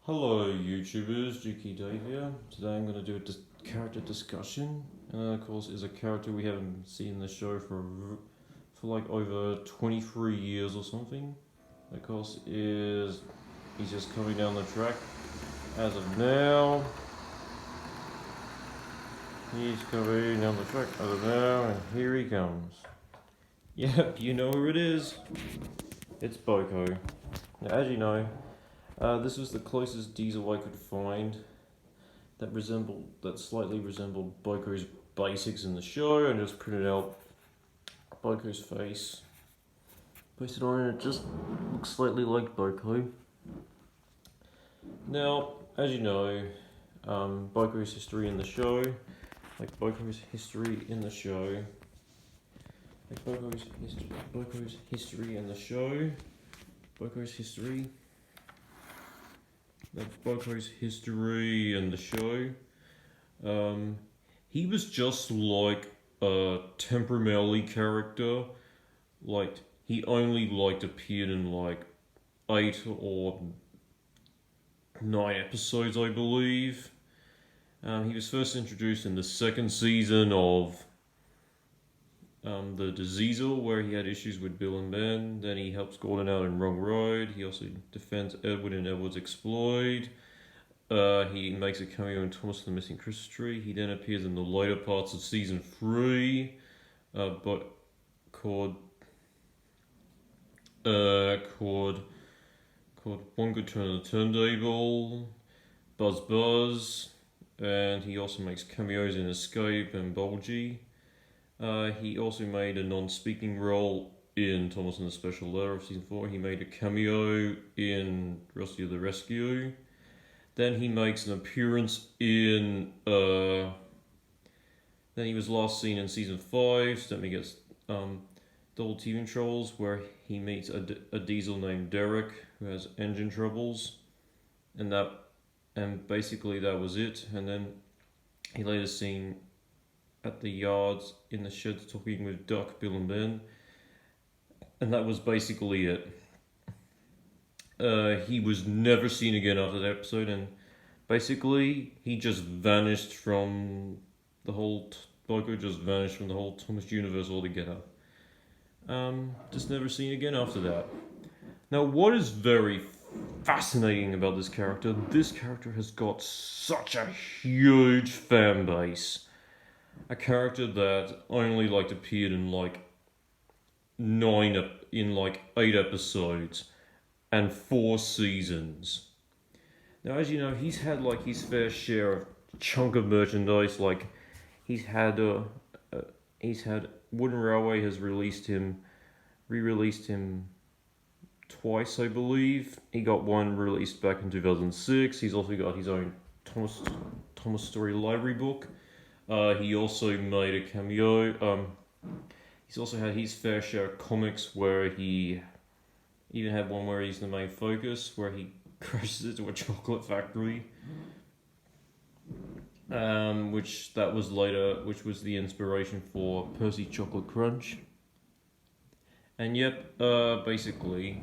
Hello YouTubers, Juki Dave here. Today I'm going to do a character discussion, and that of course is a character we haven't seen in the show for like over 23 years or something. Of course he's just coming down the track as of now. He's coming down the track as of now, and here he comes. Yep, you know who it is. It's Boco. Now, as you know, this was the closest diesel I could find that slightly resembled Boco's basics in the show, and just printed out Boco's face, pasted on, and it just looks slightly like Boco. Now, as you know, Boco's history in the show, Boco's history in the show, Boco's history in the show, Boco's history. That's Boco's history in the show. He was just like a temperamentally character. Like, he only appeared in 8 or 9 episodes, I believe. He was first introduced in the second season of the Diesel, where he had issues with Bill and Ben. Then he helps Gordon out in Wrong Road. He also defends Edward in Edward's Exploit. He makes a cameo in Thomas the Missing Christmas Tree. He then appears in the later parts of season 3, but called One Good Turn of the Turntable, Buzz, and he also makes cameos in Escape and Bulgy. He also made a non-speaking role in Thomas and the Special Letter of season 4. He made a cameo in Rusty of the Rescue. Then he makes an appearance in then he was last seen in season 5. So then he gets double TV Trolls, where he meets a diesel named Derek who has engine troubles, and basically that was it. And then he later seen at the yards in the sheds talking with Duck, Bill and Ben, and that was basically it. He was never seen again after that episode, and basically he just vanished from the whole Boco just vanished from the whole Thomas universe altogether. Just never seen again after that. Now, what is very fascinating about this character has got such a huge fan base. A character that only appeared in 8 episodes and 4 seasons. Now, as you know, he's had his fair share of chunk of merchandise. He's had Wooden Railway has re-released him twice, I believe. He got one released back in 2006. He's also got his own Thomas Story library book. He also made a cameo. He's also had his fair share of comics, where he even had one where he's the main focus, where he crashes into a chocolate factory. Which was the inspiration for Percy Chocolate Crunch. And yep, basically,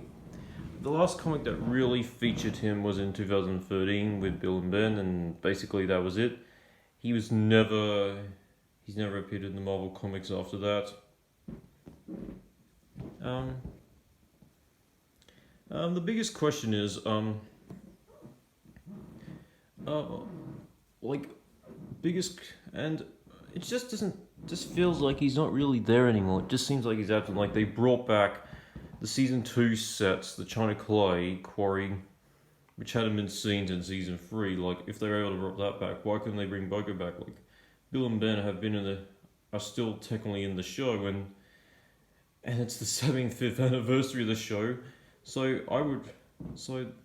the last comic that really featured him was in 2013 with Bill and Ben, and basically that was it. He's never appeared in the Marvel comics after that. The biggest question is, and it just feels like he's not really there anymore. It just seems like he's absent. They brought back the season 2 sets, the China Clay Quarry, which hadn't been seen in season 3. If they were able to bring that back, why couldn't they bring Boco back? Bill and Ben are still technically in the show, and it's the 75th anniversary of the show. So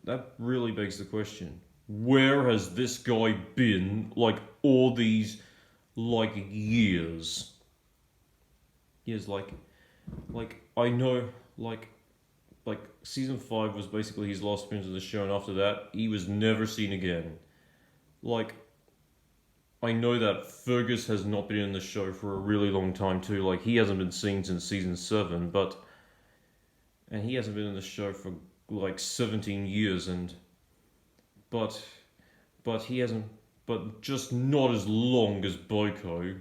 that really begs the question: where has this guy been all these years? Years I know season 5 was basically his last appearance of the show, and after that he was never seen again. I know that Fergus has not been in the show for a really long time too. He hasn't been seen since season 7, and he hasn't been in the show for 17 years, and but he hasn't, but just not as long as Boco.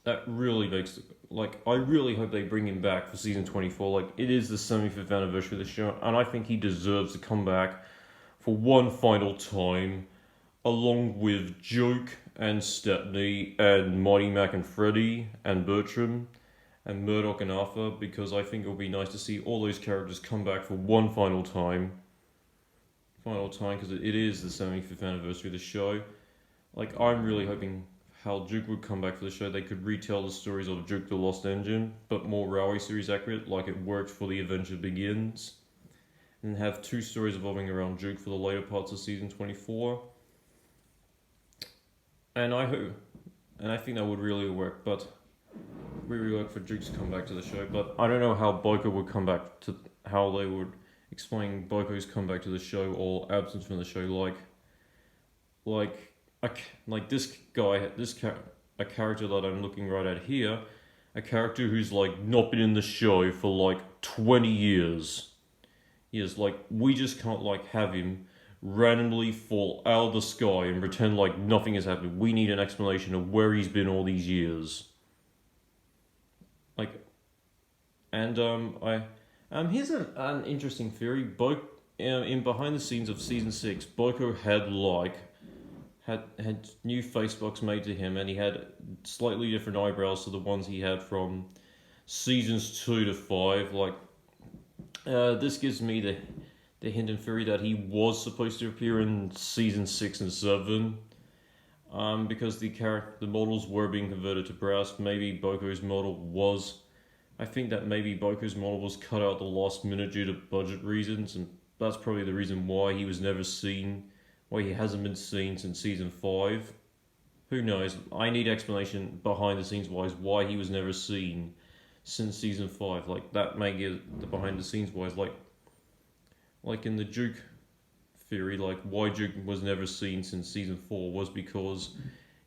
That really makes, like, I really hope they bring him back for season 24. Like, it is the 75th anniversary of the show, and I think he deserves to come back for one final time, along with Joke and Stepney and Mighty Mac and Freddy and Bertram and Murdoch and Arthur, because I think it would be nice to see all those characters come back for one final time. Because it is the 75th anniversary of the show. Like, I'm really hoping how Duke would come back for the show. They could retell the stories of Duke the Lost Engine, but more Railway series accurate, like it worked for The Adventure Begins. And have two stories evolving around Duke for the later parts of season 24. And I think that would really work, but really work for Duke to come back to the show. But I don't know how Boco would come back to, how they would explain Boco's comeback to the show or absence from the show, like this guy, a character that I'm looking right at here, a character who's like not been in the show for like 20 years. He is like, we just can't like have him randomly fall out of the sky and pretend like nothing has happened. We need an explanation of where he's been all these years. Like, and here's an interesting theory. In behind the scenes of season 6, Boco had new face blocks made to him, and he had slightly different eyebrows to the ones he had from seasons 2 to 5. Like, this gives me the hint and theory that he was supposed to appear in season 6 and 7. Because the models were being converted to brass. Maybe Boco's model was. I think that maybe Boco's model was cut out at the last minute due to budget reasons, and that's probably the reason why he was never seen. Why he hasn't been seen since season 5. Who knows? I need explanation behind the scenes wise why he was never seen since season 5. Like, that may get the behind the scenes wise, like in the Duke theory, like why Duke was never seen since season 4 was because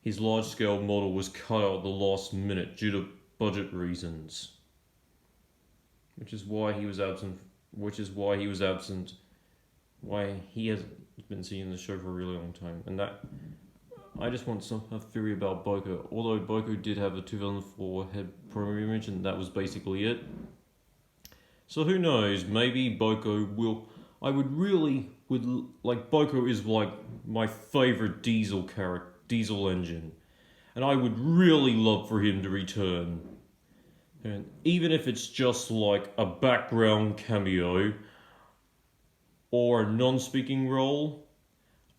his large scale model was cut out at the last minute due to budget reasons. Which is why he was absent. Why he hasn't been seen in the show for a really long time. And that, I just want a theory about Boco. Although Boco did have a 2004 head primary image, and that was basically it. So who knows? Maybe Boco will. I would like, Boco is like my favorite diesel engine, and I would really love for him to return. And even if it's just like a background cameo or a non-speaking role,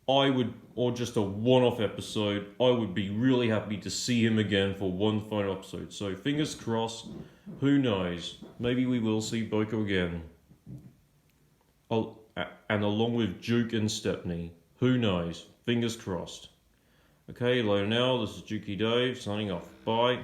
or just a one-off episode, I would be really happy to see him again for one final episode. So fingers crossed, who knows, maybe we will see Boco again. And along with Duke and Stepney, who knows, fingers crossed. Okay, later now, this is Dukey Dave, signing off, bye.